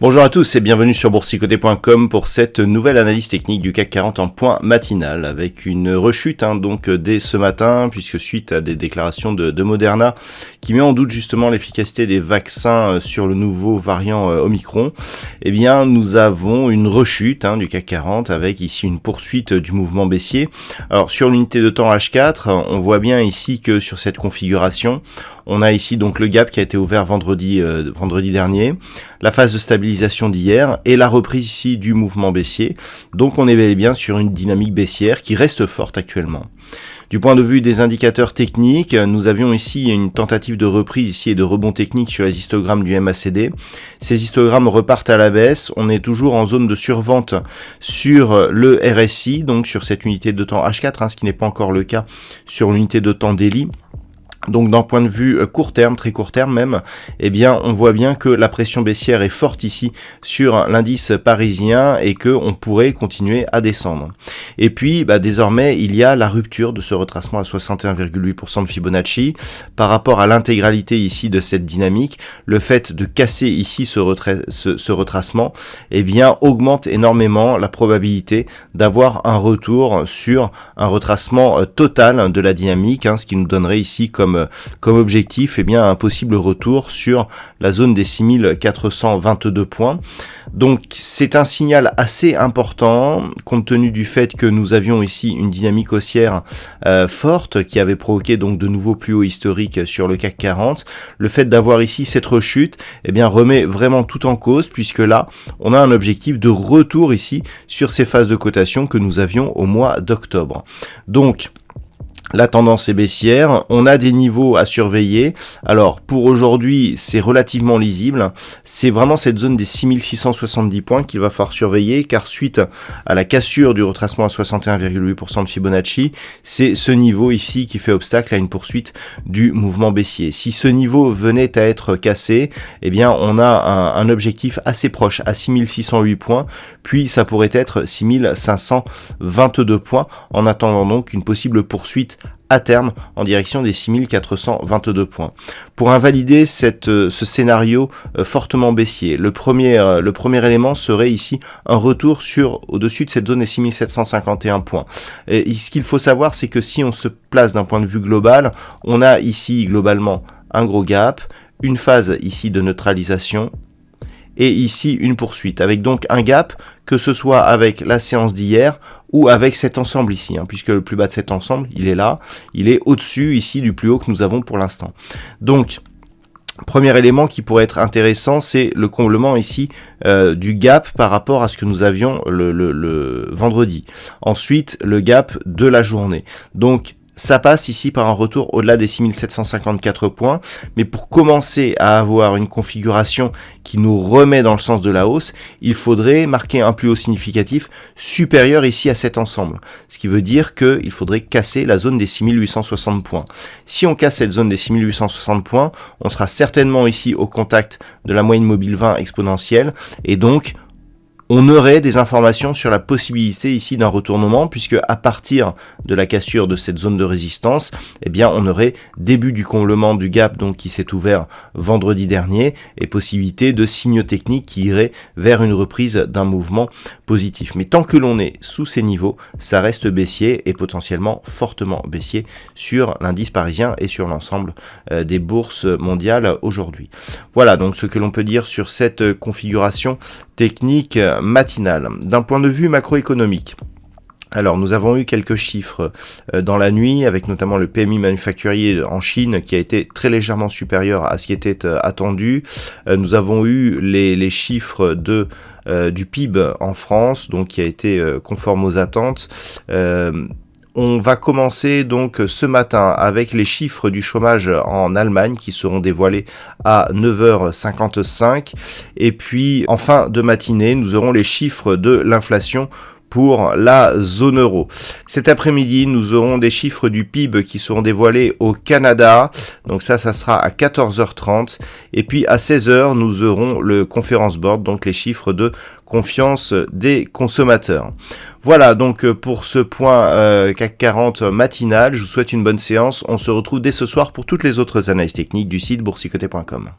Bonjour à tous et bienvenue sur boursicoté.com pour cette nouvelle analyse technique du CAC 40 en point matinal avec une rechute donc dès ce matin puisque suite à des déclarations de Moderna qui met en doute justement l'efficacité des vaccins sur le nouveau variant Omicron, eh bien nous avons une rechute du CAC 40 avec ici une poursuite du mouvement baissier. Alors sur l'unité de temps H4, on voit bien ici que sur cette configuration, on a ici donc le gap qui a été ouvert vendredi dernier, la phase de stabilisation d'hier et la reprise ici du mouvement baissier. Donc on est bel et bien sur une dynamique baissière qui reste forte actuellement. Du point de vue des indicateurs techniques, nous avions ici une tentative de reprise ici et de rebond technique sur les histogrammes du MACD. Ces histogrammes repartent à la baisse. On est toujours en zone de survente sur le RSI, donc sur cette unité de temps H4, ce qui n'est pas encore le cas sur l'unité de temps daily. Donc d'un point de vue court terme, très court terme même, eh bien on voit bien que la pression baissière est forte ici sur l'indice parisien et que on pourrait continuer à descendre. Et puis désormais il y a la rupture de ce retracement à 61,8% de Fibonacci par rapport à l'intégralité ici de cette dynamique. Le fait de casser ici ce retracement, eh bien augmente énormément la probabilité d'avoir un retour sur un retracement total de la dynamique, ce qui nous donnerait ici comme objectif un possible retour sur la zone des 6422 points. Donc c'est un signal assez important compte tenu du fait que nous avions ici une dynamique haussière forte qui avait provoqué donc de nouveaux plus hauts historiques sur le CAC 40. Le fait d'avoir ici cette rechute remet vraiment tout en cause puisque là on a un objectif de retour ici sur ces phases de cotation que nous avions au mois d'octobre. Donc la tendance est baissière, on a des niveaux à surveiller. Alors pour aujourd'hui c'est relativement lisible, c'est vraiment cette zone des 6670 points qu'il va falloir surveiller car suite à la cassure du retracement à 61,8% de Fibonacci, c'est ce niveau ici qui fait obstacle à une poursuite du mouvement baissier. Si ce niveau venait à être cassé, eh bien on a un objectif assez proche à 6608 points, puis ça pourrait être 6522 points en attendant donc une possible poursuite à terme en direction des 6422 points. Pour invalider ce scénario fortement baissier, le premier élément serait ici un retour au-dessus de cette zone des 6751 points. Et ce qu'il faut savoir, c'est que si on se place d'un point de vue global, on a ici globalement un gros gap, une phase ici de neutralisation, et ici une poursuite, avec donc un gap, que ce soit avec la séance d'hier ou avec cet ensemble ici, puisque le plus bas de cet ensemble, il est là, il est au-dessus ici du plus haut que nous avons pour l'instant. Donc, premier élément qui pourrait être intéressant, c'est le comblement ici du gap par rapport à ce que nous avions le vendredi. Ensuite, le gap de la journée. Donc, ça passe ici par un retour au-delà des 6754 points, mais pour commencer à avoir une configuration qui nous remet dans le sens de la hausse, il faudrait marquer un plus haut significatif supérieur ici à cet ensemble. Ce qui veut dire qu'il faudrait casser la zone des 6860 points. Si on casse cette zone des 6860 points, on sera certainement ici au contact de la moyenne mobile 20 exponentielle, et donc on aurait des informations sur la possibilité ici d'un retournement puisque à partir de la cassure de cette zone de résistance, on aurait début du comblement du gap donc qui s'est ouvert vendredi dernier et possibilité de signaux techniques qui iraient vers une reprise d'un mouvement positif. Mais tant que l'on est sous ces niveaux, ça reste baissier et potentiellement fortement baissier sur l'indice parisien et sur l'ensemble des bourses mondiales aujourd'hui. Voilà donc ce que l'on peut dire sur cette configuration technique matinale. D'un point de vue macroéconomique, alors nous avons eu quelques chiffres dans la nuit, avec notamment le PMI manufacturier en Chine qui a été très légèrement supérieur à ce qui était attendu. Nous avons eu les chiffres du PIB en France, donc qui a été conforme aux attentes. On va commencer donc ce matin avec les chiffres du chômage en Allemagne qui seront dévoilés à 9h55 et puis en fin de matinée nous aurons les chiffres de l'inflation pour la zone euro. Cet après-midi, nous aurons des chiffres du PIB qui seront dévoilés au Canada. Donc ça sera à 14h30. Et puis à 16h, nous aurons le Conference Board, donc les chiffres de confiance des consommateurs. Voilà donc pour ce point CAC 40 matinal. Je vous souhaite une bonne séance. On se retrouve dès ce soir pour toutes les autres analyses techniques du site boursicoté.com.